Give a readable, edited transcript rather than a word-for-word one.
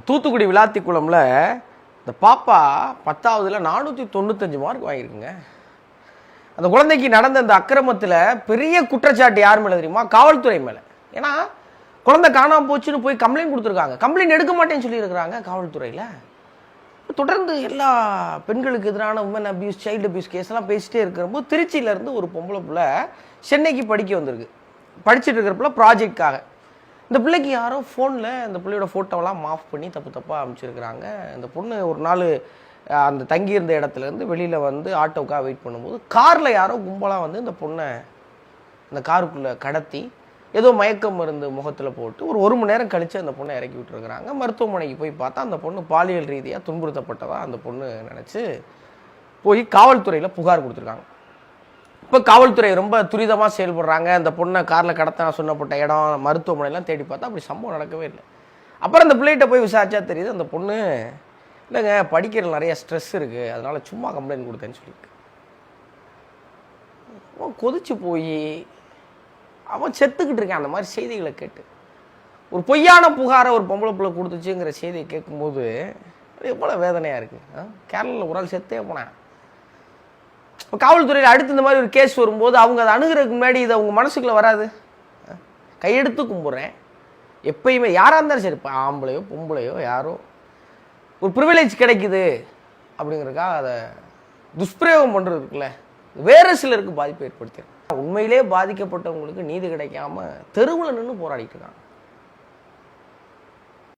தூத்துக்குடி விளாத்திக்குளம்ல இந்த பாப்பா 10ஆவதுல 495 மார்க் வாங்கியிருக்குங்க. அந்த குழந்தைக்கு நடந்த அந்த அக்கிரமத்தில் பெரிய குற்றச்சாட்டு யார் மேலே தெரியுமா? காவல்துறை மேலே. ஏன்னா குழந்தை காணாமல் போச்சுன்னு போய் கம்ப்ளைண்ட் கொடுத்துருக்காங்க. கம்ப்ளைண்ட் எடுக்க மாட்டேன்னு சொல்லியிருக்கிறாங்க காவல்துறையில். தொடர்ந்து எல்லா பெண்களுக்கு எதிரான உமன் அபியூஸ், சைல்டு அபியூஸ் கேஸ்லாம் பேசிட்டே இருக்கிறப்போ திருச்சியிலேருந்து ஒரு பொம்பளை பிள்ளை சென்னைக்கு படிக்க வந்திருக்கு. படிச்சுட்டு இருக்கிறப்பல ப்ராஜெக்டுக்காக இந்த பிள்ளைக்கு யாரோ ஃபோனில் இந்த பிள்ளையோட ஃபோட்டோவெல்லாம் மாஃப் பண்ணி தப்பாக அமைச்சிருக்கிறாங்க. இந்த பொண்ணு ஒரு நாள் அந்த தங்கியிருந்த இடத்துலேருந்து வெளியில் வந்து ஆட்டோக்காக வெயிட் பண்ணும்போது காரில் யாரோ கும்பலாக வந்து இந்த பொண்ணை அந்த காருக்குள்ளே கடத்தி ஏதோ மயக்கம் மருந்து முகத்தில் போட்டு ஒரு மணி நேரம் கழித்து அந்த பொண்ணை இறக்கி விட்டுருக்குறாங்க. மருத்துவமனைக்கு போய் பார்த்தா அந்த பொண்ணு பாலியல் ரீதியாக துன்புறுத்தப்பட்டதாக அந்த பொண்ணு நினச்சி போய் காவல்துறையில் புகார் கொடுத்துருக்காங்க. இப்போ காவல்துறை ரொம்ப துரிதமாக செயல்படுறாங்க. அந்த பொண்ணை காரில் கடத்த சொன்னப்பட்ட இடம் மருத்துவமனைலாம் தேடி பார்த்தா அப்படி சம்பவம் நடக்கவே இல்லை. அப்புறம் அந்த பிள்ளைகிட்ட போய் விசாரிச்சா தெரியுது அந்த பொண்ணு இல்லைங்க படிக்கிறதுல நிறைய ஸ்ட்ரெஸ் இருக்குது, அதனால் சும்மா கம்ப்ளைண்ட் கொடுத்தேன்னு சொல்லியிருக்கு. அவன் கொதிச்சு போய் அவன் செத்துக்கிட்டு இருக்கான். அந்த மாதிரி செய்திகளை கேட்டு ஒரு பொய்யான புகாரை ஒரு பொம்பளை பிள்ளை கொடுத்துச்சுங்கிற செய்தியை கேட்கும்போது எவ்வளோ வேதனையாக இருக்குது. கேரளாவில் ஒரு ஆள் செத்தே போனேன். இப்போ காவல்துறையில் அடுத்து இந்த மாதிரி ஒரு கேஸ் வரும்போது அவங்க அதை அணுகிறதுக்கு முன்னாடி இதை அவங்க மனசுக்குள்ளே வராது. கையெடுத்து கும்பிட்றேன் எப்பயுமே யாராக இருந்தாலும் சரி, இப்போ ஆம்பளையோ பொம்பளையோ யாரோ ஒரு ப்ரிவிலேஜ் கிடைக்குது அப்படிங்கிறதுக்காக அதை துஷ்பிரயோகம் பண்ணுறது இருக்குல்ல, வேறு சிலருக்கு பாதிப்பை ஏற்படுத்திடும். உண்மையிலே பாதிக்கப்பட்டவங்களுக்கு நீதி கிடைக்காம தெருவில் நின்று போராடிட்டு இருக்காங்க.